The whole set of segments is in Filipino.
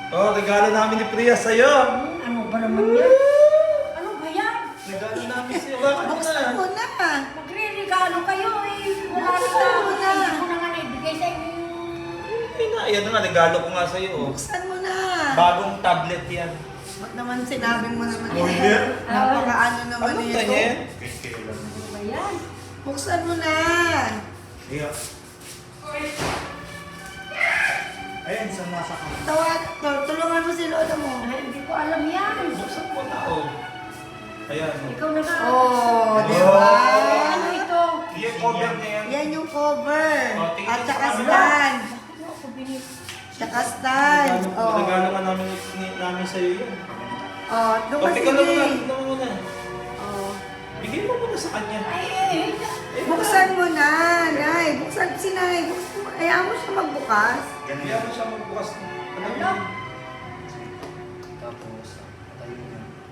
Oh, regalo namin ni Priya sa'yo. Ano ba naman yan? Ano ba yan? Regalo namin sa'yo. Bakit Buksan na? mo na. Magre-regalo kayo eh. Wala na Buksan mo na. Hindi ko na nga naibigay sa inyo. Ayan na nga, regalo ko nga sa'yo. Oh. Buksan mo na. Bagong tablet yan. Ba't naman sinabi mo naman Order? Napakaano naman Ano ito. ganyan? Ano ba yan? Buksan mo na. Yeah. Ayan, sa nasa kamay. Tulungan mo si lola mo. Ay, hindi ko alam yan. Buksan mo na, oh. Ayan. Ikaw na nga. Oh, di Oh. ba? Ano ito? Yung cover niya yan. Yan yung cover. Oh, tingnan At mo saka sa camera. stand. Bakit mo ako binili? Saka stand. Oh. Regalo ka namin sa'yo yun. Oh, doon ka Okay ka na muna. sige. Tignan mo muna. Oh. Bigay mo muna sa kanya. Ay, Buksan mo na, Nay. Buksan si Nay. Buksan mo. Ayaw mo siya magbukas. Kaya mo siya magbukas. Ano? Tapos,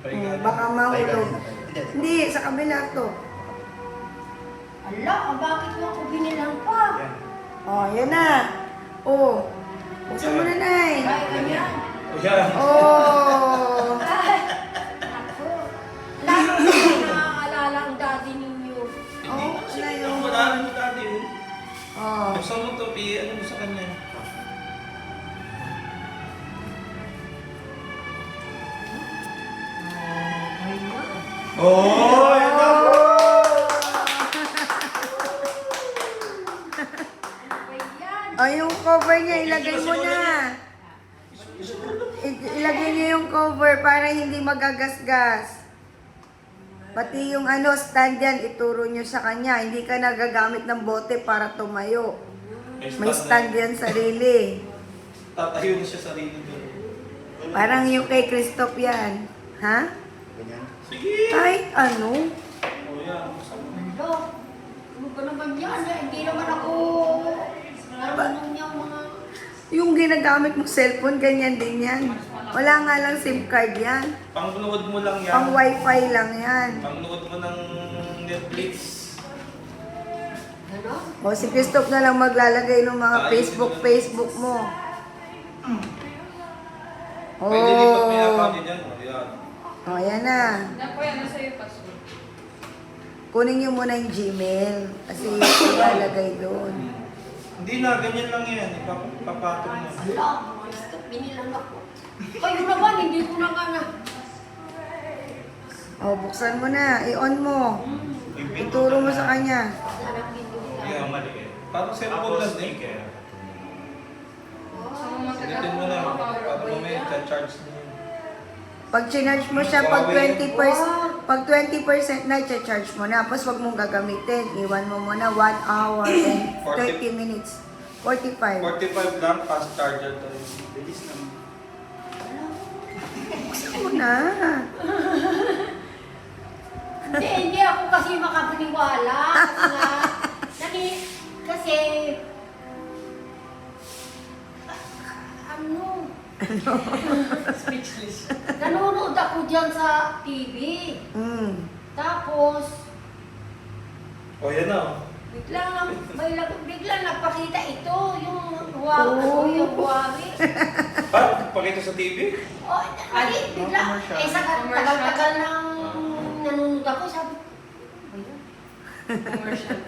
tayo na. Baka mahulog. Hindi, sa kabila to. Ala, bakit mo ako binilang pa? Yan. Oh, yan na. Oh. Buksan mo na, Nay. Ay, ganyan. Ayan. Oh. Ay, ako. Lalo na naaalala ang daddy ninyo. Hindi Oh, na siya. wala yun. Wala mo dati yun. Oh. Buksan mo to, ano mo sa kanya. Oh, yun na po. Ayan. Oh, yung cover niya, ilagay mo na. Ilagay niya yung cover para hindi magagasgas. Pati yung stand yan, ituro niyo sa kanya. Hindi ka nagagamit ng bote para tumayo. May stand yan sarili. Tatayo na siya sarili doon. Parang yung kay Christoph yan. Ha? Ganyan. Sige. Kahit ano. Oh, yan. Buksan mo. Ano? Ano ba naman yan? Hindi naman ako marunong niyang mga... Yung ginagamit mo cellphone, ganyan din yan. Wala nga lang SIM card yan. Pangload mo lang yan. Pang wifi lang yan. Pangload mo ng Netflix. Ano? O si Christoph na lang maglalagay ng mga Facebook mo. Oh. Pwede lipat mo yung account niya. Oh, yan. Oh, yan na. Naku, yan na sa'yo password. Kunin niyo muna yung Gmail kasi ilalagay doon. Hindi na, ganyan lang yan. Ipapatong mo. Ala, gusto, binilang ako. Kayo naman, hindi ko na nga na. Oh, buksan mo na. I-on mo. Ituro mo sa kanya. Sarap hindi Yan, mali eh. Parang cellphone lang din. Sa mga matagal Ulitin mo na. Para mamaya, charge na yun. Pag chinarge mo siya, pag 20% na, charge mo na. Tapos wag mong gagamitin. Iwan mo muna 1 hour and 30 minutes. 45. 45 lang, fast charger to rin. Bilis naman. Buksan mo na. Hindi ako kasi makapaniwala. Kasi nga, kasi, ano, Speechless. nanonood ako dyan sa TV. Tapos, O yan na. Oh. biglang nagpakita ito, yung yung Huawei. Pakita sa TV? Oh, bigla, commercial. sa tagal-tagal nang nanonood ako, sabi ko, ano ba yan? Commercial.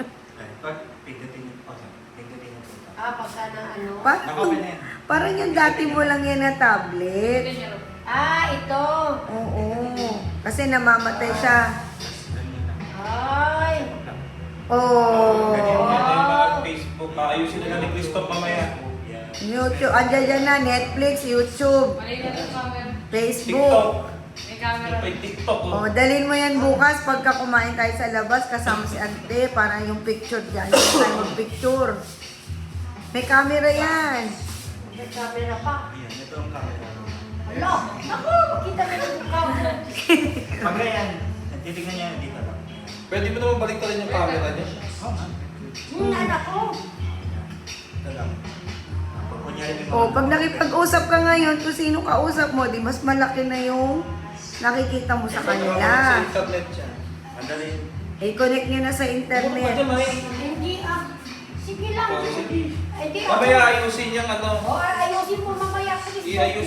Pag pindutin niyo pa, pindutin niyo po. Pagka na ano. Naka-open na yan. Parang yung dati mo lang yan na tablet. Pwede niya rin. Ito. Oo. Kasi namamatay siya. Ganyan lang. Ay. Oh. Ganyan yung mga Facebook. Ayusin na ni Christoph mamaya. Yan. YouTube. Andiyan dyan na. Netflix, YouTube, Maliit na yung camera. Facebook. TikTok. May camera. May TikTok. Oh, dalhin mo yan bukas pagka kumain tayo sa labas kasama si Ante para yung picture dyan. Yung tayo mag-picture. May camera yan. May camera pa. Yan, ito ang camera. Hala. Ako, makita na yung camera. Pag ganyan, titignan niya dito lang. Pwede mo naman balik rin yung camera niya. Oo, ma'am. Anak ko. Ito lang. Pag kunyari may mga- Oh, pag nakipag-usap ka ngayon kung sino kausap mo, di mas malaki na yung nakikita mo sa Sa kanila. internet siya. Andali. I-connect nyo na sa internet. Hindi Sige lang. Oh, sige. Hindi Mamaya ayusin yung ano. ayusin mo mamaya. Please. I-ayusin